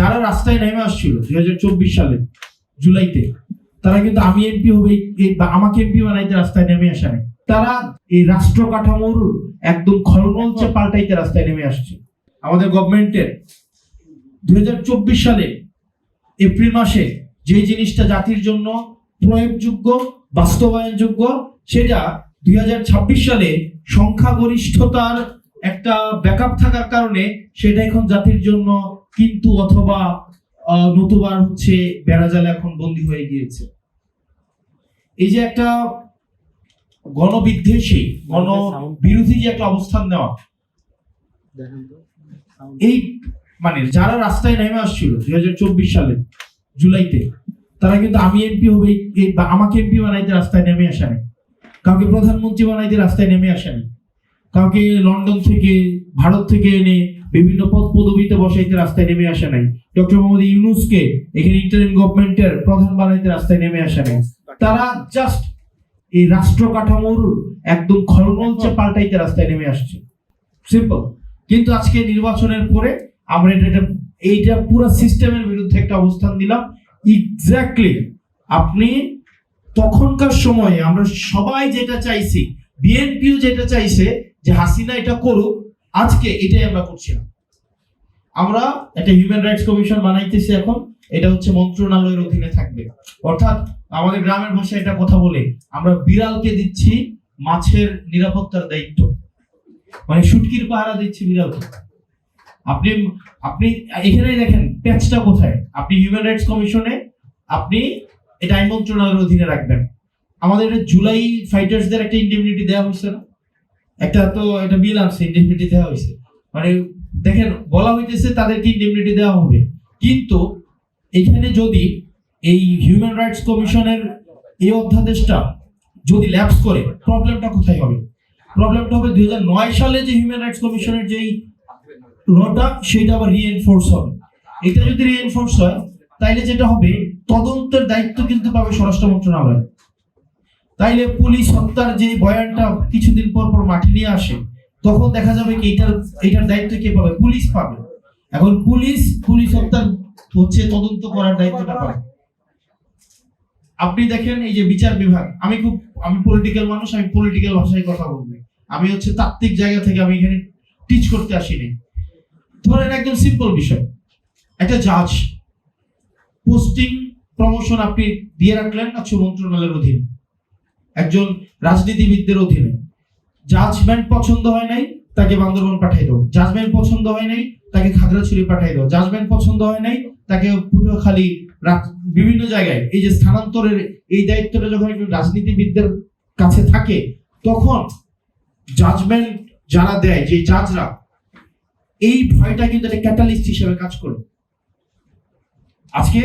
যারা রাস্তায় নেমে আসছিল 2024 সালে জুলাইতে, তারা কিন্তু আমি এমপি হবে আমাকে এমপি বানাইতে রাস্তায় নেমে আসে নাই। তারা এই রাষ্ট্র কাঠামোর একদম খলনলচে পাল্টাইতে রাস্তায় নেমে আসছে। আমাদের গভর্নমেন্টের 2024 সালে এপ্রিল মাসে যে জিনিসটা জাতির জন্য প্রয়োগযোগ্য, বাস্তবায়নযোগ্য, সেটা 2026 সালে সংখ্যাগরিষ্ঠতার একটা ব্যাকআপ থাকার কারণে সেটা এখন জাতির জন্য কিন্তু অথবা নতুবা হচ্ছে বেড়াজালে এখন বন্দী হয়ে গিয়েছে। এই যে একটা গণবিদ্বেষী, গণবিরোধী যে একটা অবস্থান নেওয়া, এই মানে যারা রাস্তায় নেমে আসছিল 2024 সালে জুলাইতে, তারা কিন্তু আমি এমপি হবে আমাকে এমপি বানাইতে রাস্তায় নেমে আসে নাই। কাউকে প্রধানমন্ত্রী বানাইতে রাস্তায় নেমে আসে নাই। কাউকে লন্ডন থেকে, ভারত থেকে এনে বিভিন্ন পদ পদবিতে বসাইতে রাস্তায় নেমে আসে নাই। ডক্টর মোহাম্মদ ইউনূসকে এখানে ইন্টারিম গভর্নমেন্টের প্রধান বানাইতে রাস্তায় নেমে আসে নাই। তারা জাস্ট এই রাষ্ট্র কাঠামোর একদম খলনলচে পাল্টাইতে রাস্তায় নেমে আসছে, সিম্পল। কিন্তু আজকে নির্বাচনের পরে আমরা এইটা পুরো সিস্টেমের বিরুদ্ধে একটা অবস্থান দিলাম। এক্স্যাক্টলি আপনি তখনকার সময়ে আমরা সবাই যেটা চাইছি, বিএনপিও যেটা চাইছে যে হাসিনা এটা করুক, আজকে এটাই আমরা করছি না। আমরা একটা হিউম্যান রাইটস কমিশন বানাইতেছি এখন, এটা হচ্ছে মন্ত্রণালয়ের অধীনে থাকবে। অর্থাৎ আমাদের গ্রামের ভাষায় এটা কথা বলে আমরা বিড়ালকে দিচ্ছি মাছের নিরাপত্তার দায়িত্ব, মানে শুটকির পাহারা দিচ্ছি বিড়ালকে। আপনি আপনি এখানে দেখেন প্যাচটা কোথায়। আপনি হিউম্যান রাইটস কমিশনে আপনি এটা আইন মন্ত্রণালয়ের অধীনে রাখবেন। আমাদের জুলাই ফাইটার্সদের একটা ইন্ডেমনিটি দেওয়া হয়েছে না, একটা তো এটা বিল আছে, ইন্ডেমনিটি দেওয়া হয়েছে। মানে দেখেন বলা হইতেছে তাদেরকে ইন্ডেমনিটি দেওয়া হবে, কিন্তু এখানে যদি এই হিউম্যান রাইটস কমিশনের এই অধ্যাদেশটা যদি ল্যাপস করে, প্রবলেমটা কোথায় হবে? প্রবলেমটা হবে 2009 সালে যে হিউম্যান রাইটস কমিশনের যেই লটা, সেটা আবার রিএনফোর্স হবে। এটা যদি রিএনফোর্স হয়, তাইলে যেটা হবে, তদন্তের দায়িত্ব কিন্তু পাবে স্বরাষ্ট্র মন্ত্রণালয়। তাইলে পুলিশ হত্যার যে বয়ানটা কিছুদিন পর পর মাঠে নিয়ে আসে, তখন দেখা যাবে কি এটার দায়িত্ব কে পাবে? পুলিশ পাবে। এখন পুলিশ হত্যার হচ্ছে তদন্ত করার দায়িত্বটা পাবে। আপনি দেখেন এই যে বিচার বিভাগ, আমি পলিটিক্যাল মানুষ, আমি পলিটিক্যাল ভাষায় কথা বলবো। আমি হচ্ছে তাত্ত্বিক জায়গা থেকে আমি এখানে টিচ করতে আসিনি। ধরেন একদম সিম্পল বিষয়, একটা জাজ পোস্টিং প্রমোশন আপনি দিয়ে রাখলেন আচ্ছা মন্ত্রণালয়ের অধীনে, একজন রাজনীতিবিদদের অধীনে। জাজমেন্ট পছন্দ হয় নাই, তাকে বান্দরবান পাঠাই দাও। জাজমেন্ট পছন্দ হয় নাই, তাকে খাগড়াছড়ি পাঠাই দাও। জাজমেন্ট পছন্দ হয় নাই, তাকে পটুয়াখালী, বিভিন্ন জায়গায়। এই যে স্থানান্তরের এই দায়িত্বটা যখন একটু রাজনীতিবিদদের কাছে থাকে, তখন জাজমেন্ট যারা দেয়, যে জাজরা, এই ভয়টা কিন্তু একটা ক্যাটালিস্ট হিসেবে কাজ করে। আজকে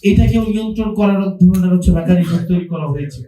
এটাকে নিয়ন্ত্রণ করার ধরনের হচ্ছে মেকানিজম তৈরি করা হয়েছে।